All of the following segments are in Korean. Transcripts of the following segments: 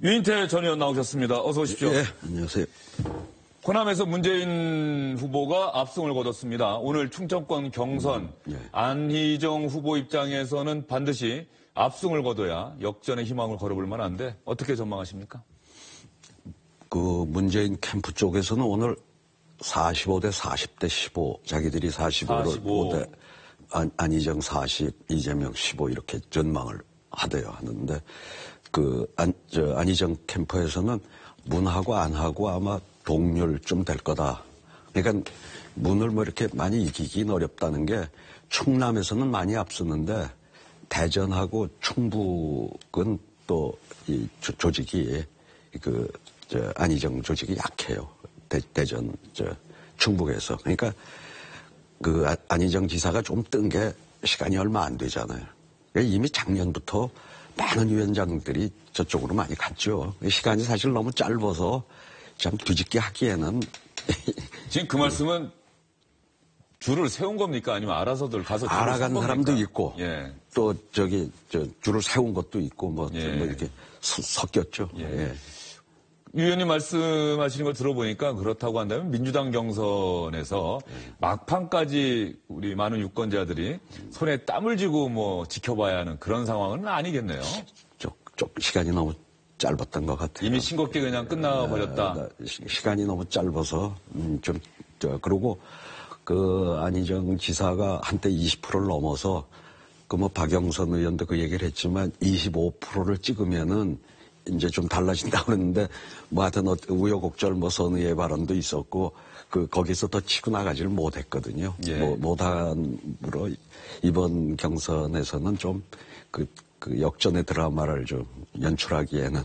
유인태 전 의원 나오셨습니다. 어서 오십시오. 예, 안녕하세요. 호남에서 문재인 후보가 압승을 거뒀습니다. 오늘 충청권 경선 안희정 후보 입장에서는 반드시 압승을 거둬야 역전의 희망을 걸어볼 만한데 어떻게 전망하십니까? 그 문재인 캠프 쪽에서는 오늘 45대 40대 15, 자기들이 45를 5대 안희정 40, 이재명 15 이렇게 전망을 하대요 하는데 안희정 캠프에서는 문하고 안하고 아마 동률쯤 될 거다. 그러니까 문을 뭐 이렇게 많이 이기긴 어렵다는 게 충남에서는 많이 앞서는데 대전하고 충북은 또 이 조직이 안희정 조직이 약해요. 대전 충북에서. 그러니까 안희정 지사가 좀 뜬 게 시간이 얼마 안 되잖아요. 그러니까 이미 작년부터 많은 위원장들이 저쪽으로 많이 갔죠. 시간이 사실 너무 짧아서 참 뒤집기 하기에는. 지금 그 말씀은 줄을 세운 겁니까? 아니면 알아서들 가서 줄을 알아간 사람도 있고, 예. 또 줄을 세운 것도 있고, 뭐 이렇게 섞였죠. 예. 예. 유 의원님 말씀하시는 걸 들어보니까 그렇다고 한다면 민주당 경선에서 막판까지 우리 많은 유권자들이 손에 땀을 쥐고 뭐 지켜봐야 하는 그런 상황은 아니겠네요. 좀 시간이 너무 짧았던 것 같아요. 이미 싱겁게 그냥 끝나버렸다. 시간이 너무 짧아서 그리고 안희정 지사가 한때 20%를 넘어서 뭐 박영선 의원도 그 얘기를 했지만 25%를 찍으면은 이제 좀 달라진다고 그러는데 뭐 하여튼 우여곡절 선의의 발언도 있었고 거기서 더 치고 나가지를 못했거든요. 예. 못함으로 이번 경선에서는 좀 그 역전의 드라마를 좀 연출하기에는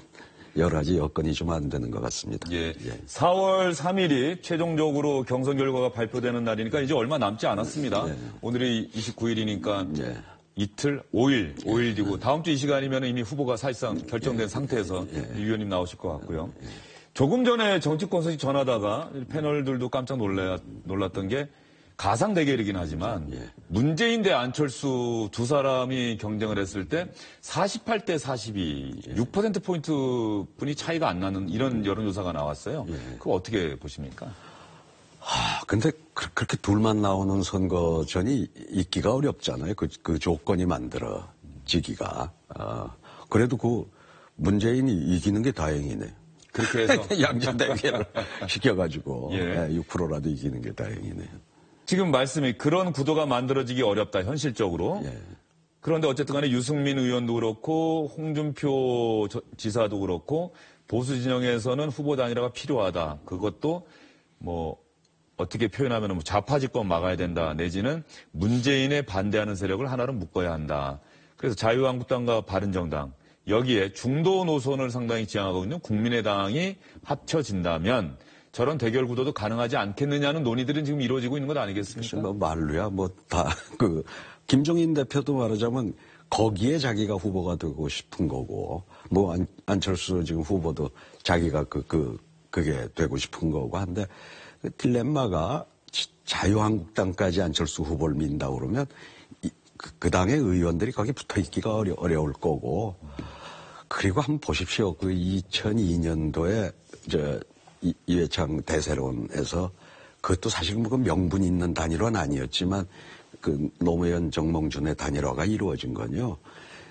여러 가지 여건이 좀 안 되는 것 같습니다. 예. 4월 3일이 최종적으로 경선 결과가 발표되는 날이니까 이제 얼마 남지 않았습니다. 오늘이 29일이니까 이틀, 5일 뒤고 다음 주 이 시간이면 이미 후보가 사실상 결정된 상태에서 유 의원님 나오실 것 같고요. 조금 전에 정치권 소식 전하다가 패널들도 깜짝 놀랐던 게 가상 대결이긴 하지만 문재인 대 안철수 두 사람이 경쟁을 했을 때 48대 42, 6%포인트 분이 차이가 안 나는 이런 여론조사가 나왔어요. 그거 어떻게 보십니까? 근데 그렇게 둘만 나오는 선거전이 있기가 어렵잖아요. 그 조건이 만들어지기가. 그래도 문재인이 이기는 게 다행이네. 그렇게 해서 양자대결을 시켜가지고 6%라도 이기는 게 다행이네. 지금 말씀이 그런 구도가 만들어지기 어렵다, 현실적으로. 그런데 어쨌든 간에 유승민 의원도 그렇고 홍준표 지사도 그렇고 보수 진영에서는 후보 단일화가 필요하다. 그것도 뭐 어떻게 표현하면 좌파집권 막아야 된다. 내지는 문재인에 반대하는 세력을 하나로 묶어야 한다. 그래서 자유한국당과 바른정당 여기에 중도 노선을 상당히 지향하고 있는 국민의당이 합쳐진다면 저런 대결 구도도 가능하지 않겠느냐는 논의들은 지금 이루어지고 있는 것 아니겠습니까? 말로야 김종인 대표도 말하자면 거기에 자기가 후보가 되고 싶은 거고 안철수 지금 후보도 자기가 그게 되고 싶은 거고 한데 그 딜레마가 자유한국당까지 안철수 후보를 민다 그러면 그 당의 의원들이 거기 붙어 있기가 어려울 거고 그리고 한번 보십시오. 2002년도에 이회창 대세론에서 그것도 사실 그 명분 있는 단일화는 아니었지만 노무현 정몽준의 단일화가 이루어진 건요.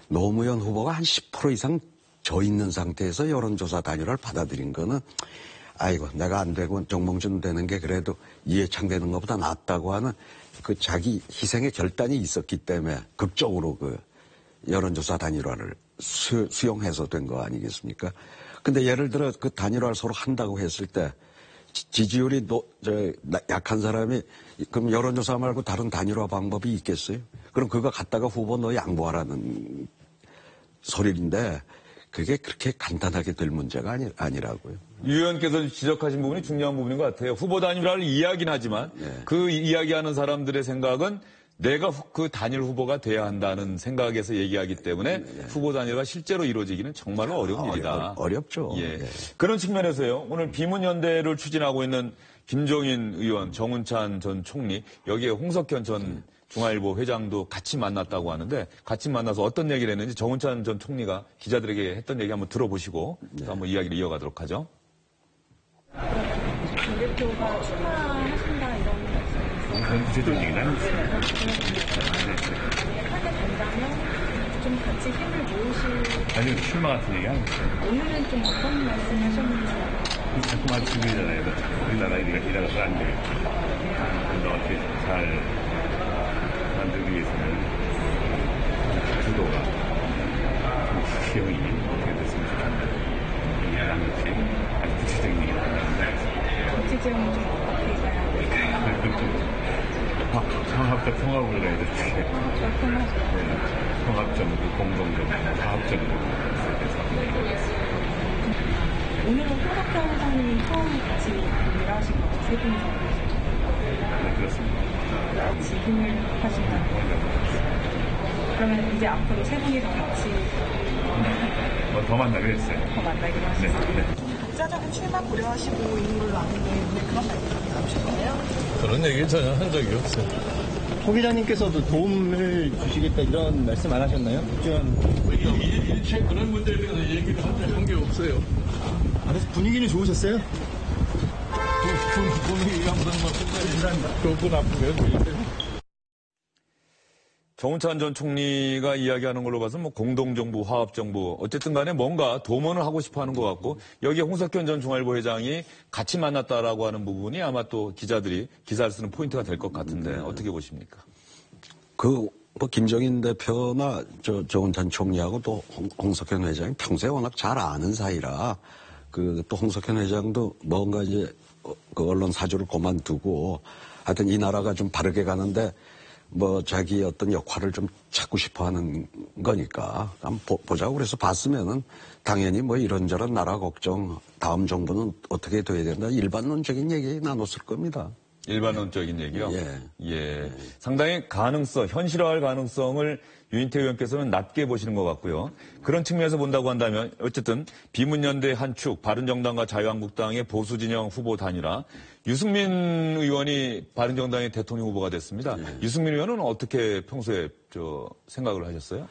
노무현 후보가 한 10% 이상 져 있는 상태에서 여론조사 단일화를 받아들인 거는 아이고 내가 안 되고 정몽준 되는 게 그래도 이해창 되는 것보다 낫다고 하는 자기 희생의 결단이 있었기 때문에 극적으로 여론조사 단일화를 수용해서 된 거 아니겠습니까? 근데 예를 들어 단일화를 서로 한다고 했을 때 지지율이 약한 사람이 그럼 여론조사 말고 다른 단일화 방법이 있겠어요? 그럼 그거 갖다가 후보 너 양보하라는 소리인데 그게 그렇게 간단하게 될 문제가 아니라고요. 유 의원께서 지적하신 부분이 중요한 부분인 것 같아요. 후보 단일화를 이야기는 하지만 그 이야기하는 사람들의 생각은 내가 그 단일 후보가 돼야 한다는 생각에서 얘기하기 때문에 후보 단일화가 실제로 이루어지기는 정말로 어려운 일이다. 어렵죠. 그런 측면에서요. 오늘 비문연대를 추진하고 있는 김종인 의원, 정운찬 전 총리, 여기에 홍석현 전 중앙일보 회장도 같이 만났다고 하는데 같이 만나서 어떤 얘기를 했는지 정운찬 전 총리가 기자들에게 했던 얘기 한번 들어보시고 또 한번 이야기를 이어가도록 하죠. 정 대표가 출마하신다 이런 말씀이세요? 그런 구체적인 얘기는 안 했어요. 하게 된다면 좀 같이 힘을 모으실 아니, 출마 같은 얘기 안 했어요. 오늘은 좀 어떤 말씀 하셨는지 자꾸 말씀드리잖아요. 우리나라 일하가서 안 돼요. 그래서 어떻게 잘 만들기 위해서는 주도가 시험이 어떻게 됐으면 좋겠다. 이해하는 것이 아주 구체적인 얘기를 한다는데 정치지형은 좀 어떻게 가야 될까요? 상합적 통합을 해야 되는데 통합정부, 공동정부, 화합정부 오늘은 홍석현 회장님이 처음 같이 일을 하신 거죠? 세 분이서. 네, 그렇습니다. 같이 힘을 하신다는 거죠? 그러면 이제 앞으로 세 분이서 같이 더 만나기로 했어요. 더 만나기로 네, 하셨어요? 네. 독자적인 출마 고려하시고 있는 걸로 아는데 오늘 그런 말씀이 나오신 거예요? 그런 얘기 전혀 한 적이 없어요. 호 기자님께서도 도움을 주시겠다 이런 말씀 안 하셨나요? 일체 그런 문제에 대해서 얘기를 한 게 없어요. 그래서 분위기는 좋으셨어요? 분위기가 무슨 좋고 나쁘면 정운찬 전 총리가 이야기하는 걸로 봐서 뭐 공동정부, 화합정부 어쨌든 간에 뭔가 도모는 하고 싶어 하는 것 같고 여기에 홍석현 전 중앙일보 회장이 같이 만났다라고 하는 부분이 아마 또 기자들이 기사를 쓰는 포인트가 될 것 같은데 어떻게 보십니까? 뭐 김정인 대표나 정운찬 총리하고 또 홍석현 회장이 평소에 워낙 잘 아는 사이라 또 홍석현 회장도 뭔가 이제 그 언론 사주를 그만두고 하여튼 이 나라가 좀 바르게 가는데 뭐 자기 어떤 역할을 좀 찾고 싶어 하는 거니까 한번 보자고 그래서 봤으면은 당연히 뭐 이런저런 나라 걱정 다음 정부는 어떻게 돼야 된다 일반론적인 얘기 나눴을 겁니다. 일반론적인 얘기요? 예. 상당히 현실화할 가능성을 유인태 의원께서는 낮게 보시는 것 같고요. 그런 측면에서 본다고 한다면 어쨌든 비문연대 한 축, 바른정당과 자유한국당의 보수진영 후보 단일화, 유승민 의원이 바른정당의 대통령 후보가 됐습니다. 유승민 의원은 어떻게 평소에 생각을 하셨어요?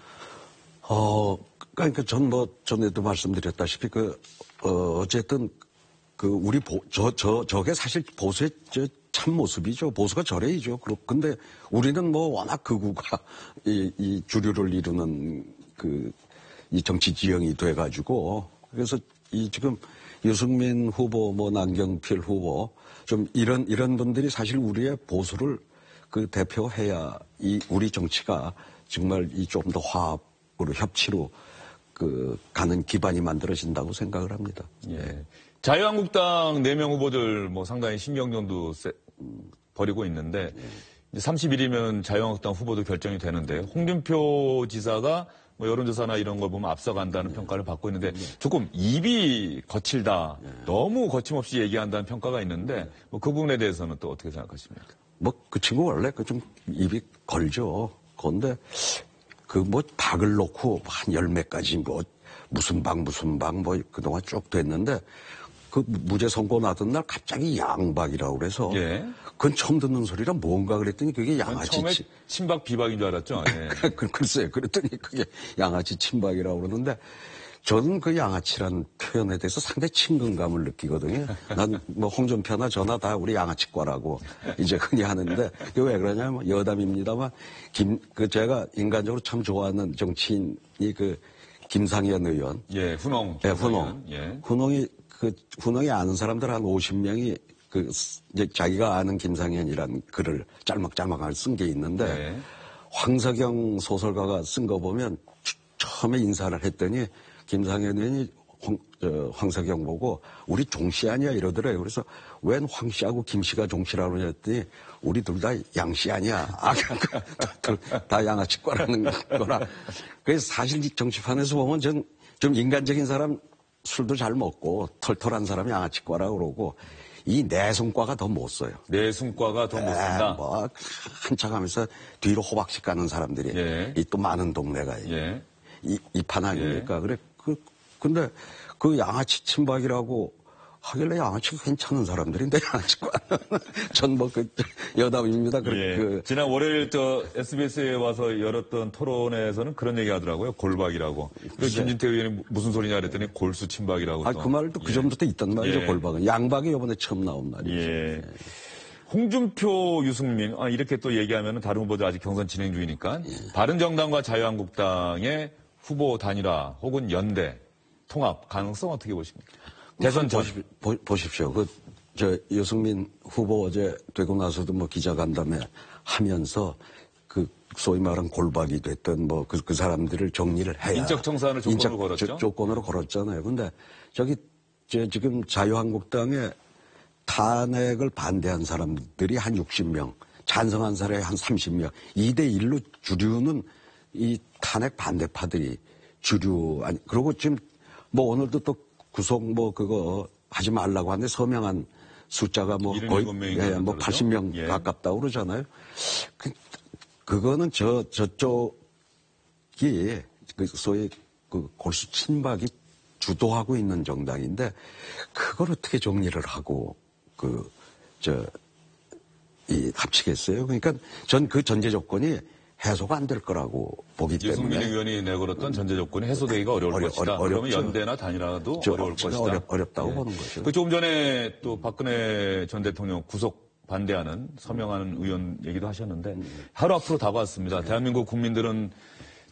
그러니까 전 전에도 말씀드렸다시피 어쨌든 저게 사실 보수의 참 모습이죠. 보수가 저래이죠. 근데 우리는 뭐 워낙 극우가 이 주류를 이루는 이 정치 지형이 돼가지고 그래서 지금 유승민 후보, 남경필 후보 좀 이런 분들이 사실 우리의 보수를 대표해야 우리 정치가 정말 좀 더 화합으로 협치로 가는 기반이 만들어진다고 생각을 합니다. 예. 자유한국당 4명 후보들 상당히 신경전도 벌이고 있는데 30일이면 자유한국당 후보도 결정이 되는데 홍준표 지사가 여론조사나 이런 걸 보면 앞서간다는 평가를 받고 있는데 조금 입이 거칠다. 너무 거침없이 얘기한다는 평가가 있는데 그 부분에 대해서는 또 어떻게 생각하십니까? 그 친구 원래 좀 입이 걸죠. 그런데 박을 놓고 한 10몇 가지 무슨 방 그동안 쭉 됐는데 무죄 선고 나던 날 갑자기 양박이라고 그래서 그건 처음 듣는 소리라 뭔가 그랬더니 그게 양아치 처음에 친박 비박인 줄 알았죠. 예. 글쎄요. 그랬더니 그게 양아치 친박이라고 그러는데 저는 그 양아치란 표현에 대해서 상당히 친근감을 느끼거든요. 난 홍준표나 저나 다 우리 양아치과라고 이제 흔히 하는데 그게 왜 그러냐면 여담입니다만 제가 인간적으로 참 좋아하는 정치인이 김상현 의원. 예, 훈홍. 네, 훈홍. 예. 훈홍이 아는 사람들 한 50명이 이제 자기가 아는 김상현이라는 글을 짤막짤막하게 쓴 게 있는데 황석영 소설가가 쓴 거 보면 처음에 인사를 했더니 김상현 의원이 황석영 보고 우리 종씨 아니야 이러더래요. 그래서 웬 황씨하고 김씨가 종씨라고 했더니 우리 둘 다 양씨 아니야. 다 양아치과라는 거라. 그래서 사실 정치판에서 보면 좀 인간적인 사람 술도 잘 먹고 털털한 사람이 양아치과라고 그러고 이 내숭과가 더 못 써요. 내숭과가 더 못 쓴다? 한참 하면서 뒤로 호박씩 가는 사람들이 이 또 많은 동네가 이 판 아닙니까? 그래 근데 양아치 친박이라고 하길래 양아치가 괜찮은 사람들인데 양아치가 전 뭐 그 여담입니다. 예. 지난 월요일 SBS에 와서 열었던 토론회에서는 그런 얘기 하더라고요. 골박이라고. 그래서 김진태 의원이 무슨 소리냐 그랬더니 골수 침박이라고. 그 말도 그 전부터 있던 말이죠. 골박은. 양박이 이번에 처음 나온 말이죠. 예. 홍준표, 유승민, 이렇게 또 얘기하면 다른 후보들 아직 경선 진행 중이니까 바른정당과 자유한국당의 후보 단일화 혹은 연대, 통합 가능성 어떻게 보십니까? 대선 전. 보십시오. 유승민 후보 어제 되고 나서도 뭐 기자간담회 하면서 그 소위 말하는 골박이 됐던 뭐 그 사람들을 정리를 해야. 인적 청산을 조건으로 걸었죠? 조건으로 걸었잖아요. 근데 지금 자유한국당에 탄핵을 반대한 사람들이 한 60명, 찬성한 사람이 한 30명, 2대1로 주류는 이 탄핵 반대파들이 주류, 그리고 지금 뭐 오늘도 또 구속 그거 하지 말라고 하는데 서명한 숫자가 뭐 거의 80명 가깝다고 그러잖아요. 그거는 저쪽이 소위 골수 친박이 주도하고 있는 정당인데 그걸 어떻게 정리를 하고 합치겠어요. 그러니까 전 그 전제 조건이 해소가 안 될 거라고 보기 때문에. 유승민 의원이 내걸었던 전제 조건이 해소되기가 어려울 것이다. 그러면 연대나 단일화도 어려울 것이다. 어렵다고 보는 거죠. 조금 전에 또 박근혜 전 대통령 구속 반대하는 서명하는 의원 얘기도 하셨는데 하루 앞으로 다가왔습니다. 대한민국 국민들은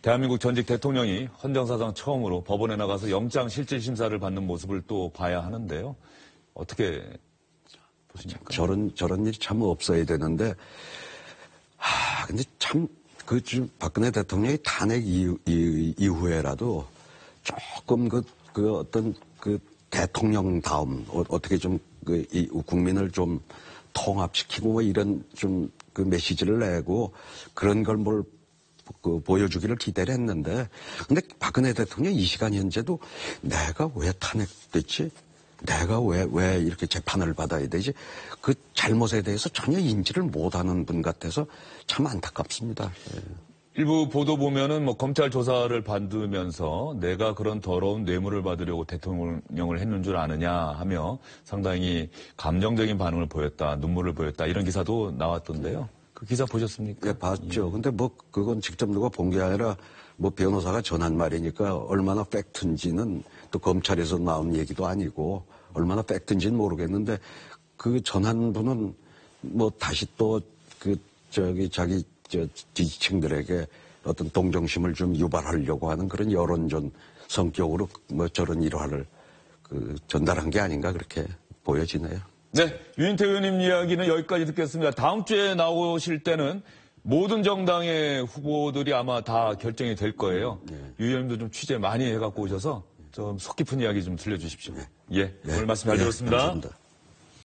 대한민국 전직 대통령이 헌정사상 처음으로 법원에 나가서 영장 실질 심사를 받는 모습을 또 봐야 하는데요. 어떻게 보십니까? 저런 일이 참 없어야 되는데, 근데 참, 지금 박근혜 대통령이 탄핵 이후에라도 조금 어떤 대통령다움, 어떻게 좀 이 국민을 좀 통합시키고 뭐 이런 좀 메시지를 내고 그런 걸 보여주기를 기대를 했는데, 근데 박근혜 대통령 이 시간 현재도 내가 왜 탄핵됐지? 내가 왜 이렇게 재판을 받아야 되지? 그 잘못에 대해서 전혀 인지를 못하는 분 같아서 참 안타깝습니다. 예. 일부 보도 보면은 검찰 조사를 받으면서 내가 그런 더러운 뇌물을 받으려고 대통령을 했는 줄 아느냐 하며 상당히 감정적인 반응을 보였다, 눈물을 보였다 이런 기사도 나왔던데요. 그 기사 보셨습니까? 예, 봤죠. 근데 그건 직접 누가 본 게 아니라 변호사가 전한 말이니까 얼마나 팩트인지는 또 검찰에서 나온 얘기도 아니고 얼마나 팩트인지는 모르겠는데 그 전한 분은 다시 또 자기 지지층들에게 어떤 동정심을 좀 유발하려고 하는 그런 여론전 성격으로 저런 일화를 전달한 게 아닌가 그렇게 보여지네요. 네, 유인태 의원님 이야기는 여기까지 듣겠습니다. 다음 주에 나오실 때는 모든 정당의 후보들이 아마 다 결정이 될 거예요. 유 의원님도 좀 취재 많이 해갖고 오셔서 좀 속 깊은 이야기 좀 들려주십시오. 예, 오늘 말씀 잘 들었습니다. 감사합니다.